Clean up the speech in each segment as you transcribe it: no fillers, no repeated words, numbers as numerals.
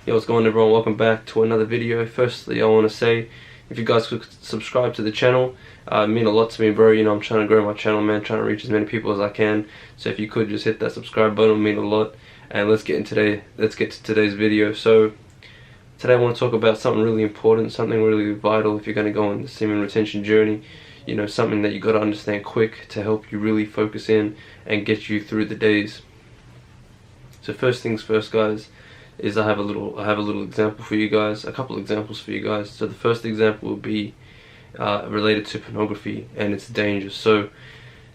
Yo, what's going on, everyone? Welcome back to another video. Firstly, I want to say, if you guys could subscribe to the channel, it mean a lot to me, bro. You know, I'm trying to grow my channel, man, trying to reach as many people as I can. So if you could just hit that subscribe button, it would mean a lot. And let's get to today's video. So today I want to talk about something really important, something really vital if you're going to go on the semen retention journey. You know, something that you got to understand quick to help you really focus in and get you through the days. So first things first, guys, is I have a little example for you guys, a couple examples for you guys. So the first example will be related to pornography and its dangers. So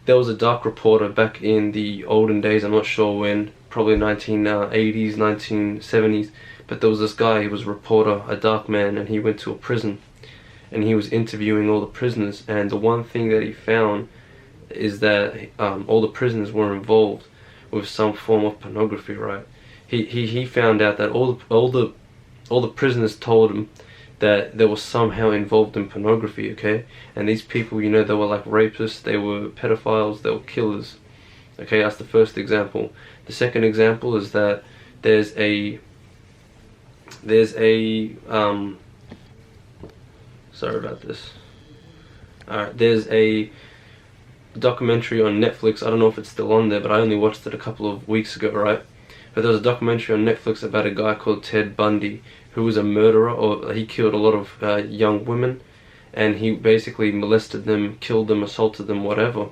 there was a dark reporter back in the olden days, I'm not sure when, probably 1980s, 1970s, but there was this guy, he was a reporter, a dark man, and he went to a prison and he was interviewing all the prisoners, and the one thing that he found is that all the prisoners were involved with some form of pornography, right? He found out that all the prisoners told him that they were somehow involved in pornography, okay? And these people, you know, they were like rapists, they were pedophiles, they were killers. Okay, that's the first example. The second example is that there's a sorry about this. Alright, there's a documentary on Netflix. I don't know if it's still on there, but I only watched it a couple of weeks ago, right? But there was a documentary on Netflix about a guy called Ted Bundy, who was a murderer, or he killed a lot of young women, and he basically molested them, killed them, assaulted them, whatever.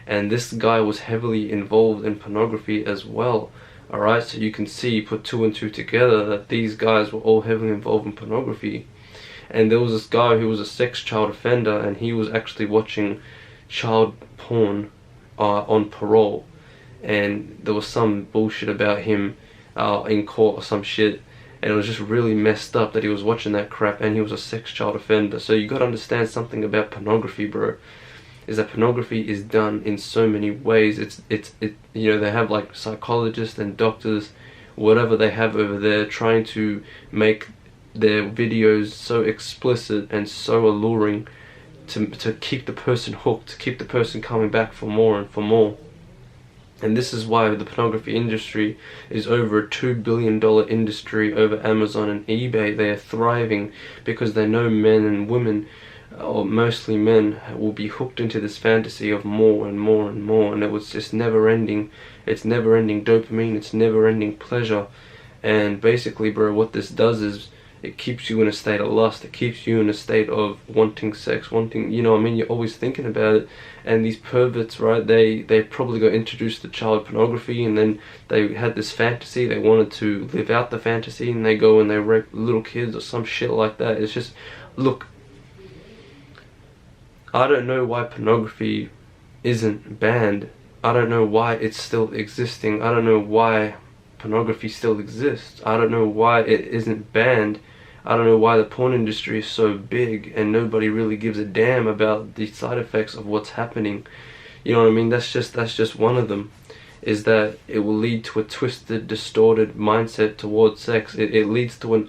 And this guy was heavily involved in pornography as well. Alright, so you can see, put two and two together, that these guys were all heavily involved in pornography. And there was this guy who was a sex child offender, and he was actually watching child porn on parole. And there was some bullshit about him in court or some shit, and it was just really messed up that he was watching that crap, and he was a sex child offender. So you gotta understand something about pornography, bro, is that pornography is done in so many ways. It's you know, they have like psychologists and doctors, whatever they have over there, trying to make their videos so explicit and so alluring to keep the person hooked, to keep the person coming back for more and for more. And this is why the pornography industry is over a $2 billion industry over Amazon and eBay. They are thriving because they know men and women, or mostly men, will be hooked into this fantasy of more and more and more, and it was just never ending. It's never ending dopamine, it's never ending pleasure. And basically, bro, what this does is it keeps you in a state of lust, it keeps you in a state of wanting sex, wanting, you know what I mean, you're always thinking about it. And these perverts, right, they probably got introduced to child pornography, and then they had this fantasy, they wanted to live out the fantasy, and they go and they rape little kids or some shit like that. It's just, look, I don't know why pornography isn't banned. I don't know why it's still existing. I don't know why pornography still exists. I don't know why it isn't banned. I don't know why the porn industry is so big and nobody really gives a damn about the side effects of what's happening. You know what I mean? That's just one of them, is that it will lead to a twisted, distorted mindset towards sex. It leads to an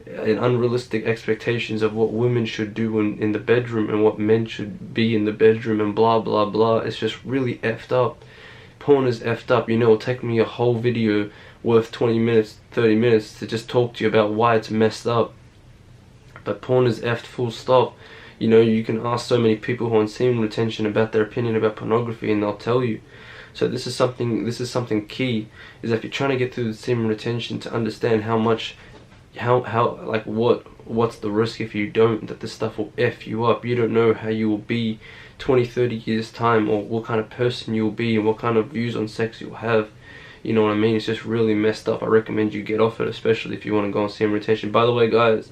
unrealistic expectations of what women should do in the bedroom and what men should be in the bedroom, and blah blah blah. It's just really effed up. Porn is effed up. You know, it'll take me a whole video worth 20 minutes, 30 minutes to just talk to you about why it's messed up. But porn is effed, full stop. You know, you can ask so many people who are on semen retention about their opinion about pornography, and they'll tell you. So this is something key, is that if you're trying to get through the semen retention, to understand what's the risk if you don't, that this stuff will F you up. You don't know how you will be 20, 30 years time, or what kind of person you'll be, and what kind of views on sex you'll have. You know what I mean? It's just really messed up. I recommend you get off it, especially if you want to go on semen retention. By the way, guys,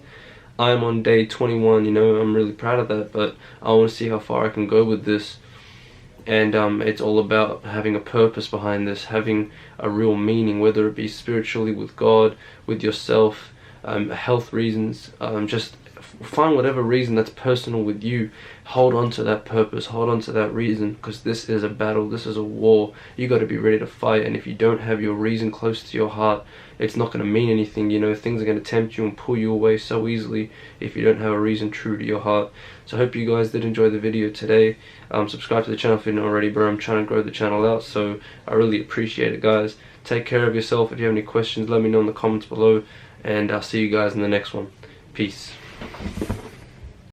I'm on day 21, you know, I'm really proud of that, but I want to see how far I can go with this. And it's all about having a purpose behind this, having a real meaning, whether it be spiritually, with God, with yourself, health reasons, just find whatever reason that's personal with you. Hold on to that purpose, hold on to that reason, because this is a battle, this is a war. You got to be ready to fight, and if you don't have your reason close to your heart, it's not going to mean anything. You know, things are going to tempt you and pull you away so easily if you don't have a reason true to your heart. So I hope you guys did enjoy the video today. Subscribe to the channel if you didn't already, bro. I'm trying to grow the channel out, so I really appreciate it, guys. Take care of yourself. If you have any questions, let me know in the comments below, and I'll see you guys in the next one. Peace.